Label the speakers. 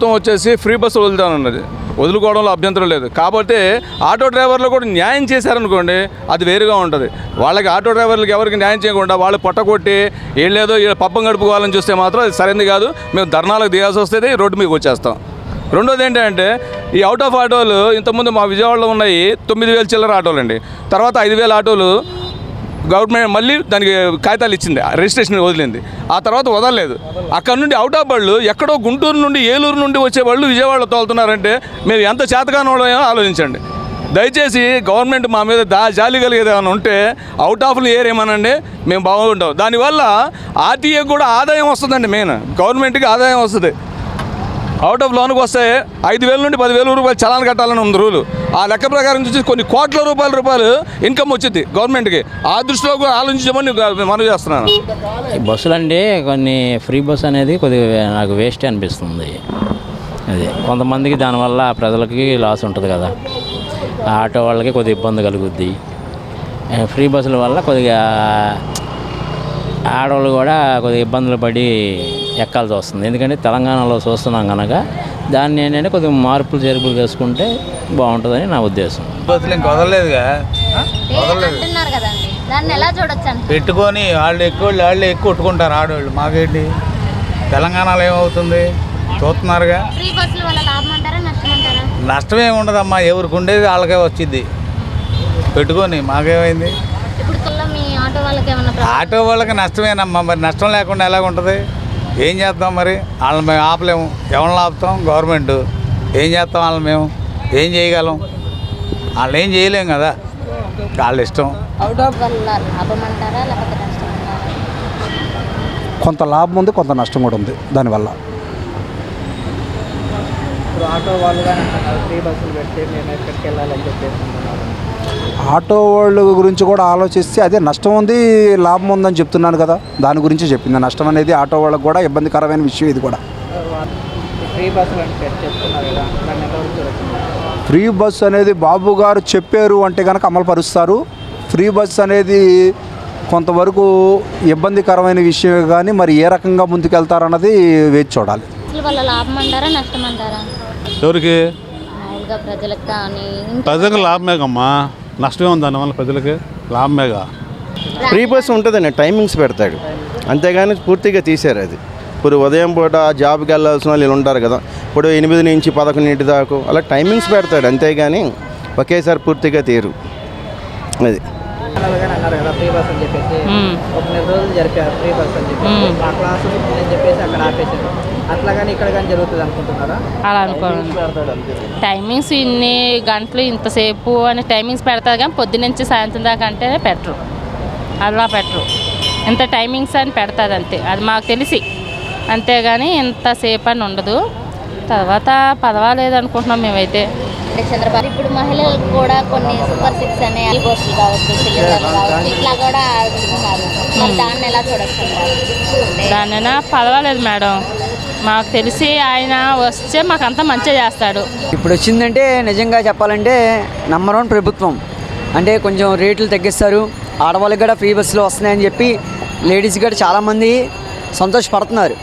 Speaker 1: ప్రభుత్వం వచ్చేసి free bus వదులుతానన్నది, వదులుకోవడంలో అభ్యంతరం లేదు. కాబట్టి ఆటో డ్రైవర్లు కూడా న్యాయం చేశారనుకోండి, అది వేరుగా ఉంటుంది. వాళ్ళకి ఆటో డ్రైవర్లకు ఎవరికి న్యాయం చేయకుండా వాళ్ళు పొట్టకొట్టి ఏళ్ళేదో పబ్బం గడుపుకోవాలని చూస్తే మాత్రం అది సరైనది కాదు. మేము ధర్నాలకు దిగాల్సి వస్తుంది, రోడ్డు మీకు వచ్చేస్తాం. రెండోది ఏంటంటే ఈ అవుట్ ఆఫ్ ఆటోలు ఇంతకుముందు మా విజయవాడలో ఉన్నాయి 9,000 చిల్లర ఆటోలు అండి. తర్వాత 5,000 ఆటోలు గవర్నమెంట్ మళ్ళీ దానికి కాగితాలు ఇచ్చింది, రిజిస్ట్రేషన్ వదిలింది. ఆ తర్వాత వదలలేదు. అక్కడ నుండి అవుట్ ఆఫ్ బళ్ళు ఎక్కడో గుంటూరు నుండి ఏలూరు నుండి వచ్చే వాళ్ళు విజయవాడలో తోలుతున్నారంటే మేము ఎంత చేతకానోళ్ళమో ఆలోచించండి. దయచేసి గవర్నమెంట్ మా మీద జాలి కలిగేది ఏమైనా ఉంటే అవుట్ ఆఫ్లు ఏరేమనండి, మేము బాగుంటాం. దానివల్ల ఆర్టీఏ కూడా ఆదాయం వస్తుందండి. మెయిన్ గవర్నమెంట్కి ఆదాయం వస్తుంది. అవుట్ ఆఫ్ లోన్కి వస్తే 5,000 నుండి 10,000 రూపాయలు చలాన్ కట్టాలని ఉంది రూలు. ఆ లెక్క ప్రకారం చూసి కొన్ని కోట్ల రూపాయలు ఇన్కమ్ వచ్చింది గవర్నమెంట్కి. ఆ దృష్టిలో కూడా ఆలోచించమని మనవి చేస్తున్నాను.
Speaker 2: ఈ బస్సులు అంటే కొన్ని ఫ్రీ బస్సు అనేది కొద్దిగా నాకు వేస్ట్ అనిపిస్తుంది. అది కొంతమందికి దానివల్ల ప్రజలకి లాస్ ఉంటుంది కదా, ఆటో వాళ్ళకి కొద్దిగా ఇబ్బంది కలుగుద్ది. ఫ్రీ బస్సుల వల్ల కొద్దిగా ఆడవాళ్ళు కూడా కొద్దిగా ఇబ్బందులు పడి ఎక్కాల్సి వస్తుంది. ఎందుకంటే తెలంగాణలో చూస్తున్నాం కనుక దాన్ని ఏంటంటే కొద్దిగా మార్పులు చేర్పులు చేసుకుంటే బాగుంటుందని నా ఉద్దేశం.
Speaker 3: బస్సులు ఇంక వదలలేదుగా, వదలలేదు పెట్టుకొని వాళ్ళే ఎక్కువ కొట్టుకుంటారు ఆడవాళ్ళు. మాకేంటి తెలంగాణలో ఏమవుతుంది చూస్తున్నారుగా. నష్టమేమి ఉండదమ్మా, ఎవరికి ఉండేది వాళ్ళకే వచ్చింది. పెట్టుకొని మాకేమైంది. ఆటో వాళ్ళకి నష్టమేనమ్మా, మరి నష్టం లేకుండా ఎలాగుంటుంది? ఏం చేస్తాం మరి? వాళ్ళని మేము ఆపలేము. ఎవరిని ఆపుతాం? గవర్నమెంట్. ఏం చేస్తాం వాళ్ళని? మేము ఏం చేయగలం? వాళ్ళు ఏం చేయలేం కదా, వాళ్ళ ఇష్టం.
Speaker 4: కొంత లాభం ఉంది, కొంత నష్టం కూడా ఉంది దానివల్ల.
Speaker 5: ఆటో వాళ్ళు కానీ ఫ్రీ బస్సులు పెట్టి మేము ఎక్కడికి వెళ్ళాలని చెప్పేసి
Speaker 4: ఆటో వాళ్ళ గురించి కూడా ఆలోచిస్తే అదే నష్టం ఉంది లాభం ఉందని చెప్తున్నాను కదా, దాని గురించి చెప్పింది. నష్టం అనేది ఆటో వాళ్ళకు కూడా ఇబ్బందికరమైన విషయం ఇది కూడా.
Speaker 5: ఫ్రీ బస్సులు అంటే చెప్తున్నారు కదా, దాన్ని
Speaker 4: ఫ్రీ బస్సు అనేది బాబు గారు చెప్పారు అంటే కనుక అమలు పరుస్తారు. ఫ్రీ బస్సు అనేది కొంతవరకు ఇబ్బందికరమైన విషయమే, కానీ మరి ఏ రకంగా ముందుకెళ్తారన్నది వేచి చూడాలి.
Speaker 6: లాభం అంటారా నష్టం అంటారా?
Speaker 7: ఎవరికి?
Speaker 6: ప్రజలకు
Speaker 7: లాభమేగమ్మా, నష్టమే ఉంది. దానివల్ల ప్రజలకి లాభమేగా.
Speaker 8: ఫ్రీ బస్ ఉంటుందండి, టైమింగ్స్ పెడతాడు అంతేగాని పూర్తిగా తీశారు అది. ఇప్పుడు ఉదయం పూట జాబ్కి వెళ్ళాల్సిన వాళ్ళు వీళ్ళు ఉంటారు కదా, ఇప్పుడు 8 నుంచి 11 దాకా అలా టైమింగ్స్ పెడతాడు, అంతేగాని ఒకేసారి పూర్తిగా తీరు. అది
Speaker 5: అన్నారు కదా ఫ్రీ బస్ అని చెప్పేసి ఒక 2 రోజులు జరిపారు ఫ్రీ బస్ అని చెప్పేసి, ఆ క్లాసు అని చెప్పేసి అక్కడ ఆపేశారు. అట్లా కానీ ఇక్కడ కానీ జరుగుతుంది అనుకుంటున్నారా?
Speaker 9: అలా అనుకోండి. టైమింగ్స్ ఇన్ని గంటలు ఇంతసేపు అని టైమింగ్స్ పెడతారు, కానీ పొద్దునుంచి సాయంత్రం దాకా అంటే పెట్టరు, అలా పెట్టరు. ఇంత టైమింగ్స్ అని పెడతారు అంతే, అది మాకు తెలిసి. అంతేగాని ఇంతసేపు అని ఉండదు. తర్వాత పర్వాలేదు అనుకుంటున్నాం మేమైతే.
Speaker 6: చంద్రబాబు ఇప్పుడు మహిళలకు కూడా కొన్ని సూపర్ 6 అనే బస్సులు కావచ్చు, సిలిండర్లు కావచ్చు, ఇట్లా కూడా అడుగుతున్నారు. దాన్ని ఎలా చూడొచ్చు?
Speaker 9: దాన్నైనా పర్వాలేదు మేడం, మాకు తెలిసి ఆయన వస్తే మాకు అంతా మంచిగా చేస్తాడు.
Speaker 5: ఇప్పుడు వచ్చిందంటే నిజంగా చెప్పాలంటే నంబర్ 1 ప్రభుత్వం. అంటే కొంచెం రేట్లు తగ్గిస్తారు, ఆడవాళ్ళకి కూడా ఫ్రీ బస్సులు వస్తున్నాయని చెప్పి లేడీస్ కూడా చాలామంది సంతోషపడుతున్నారు.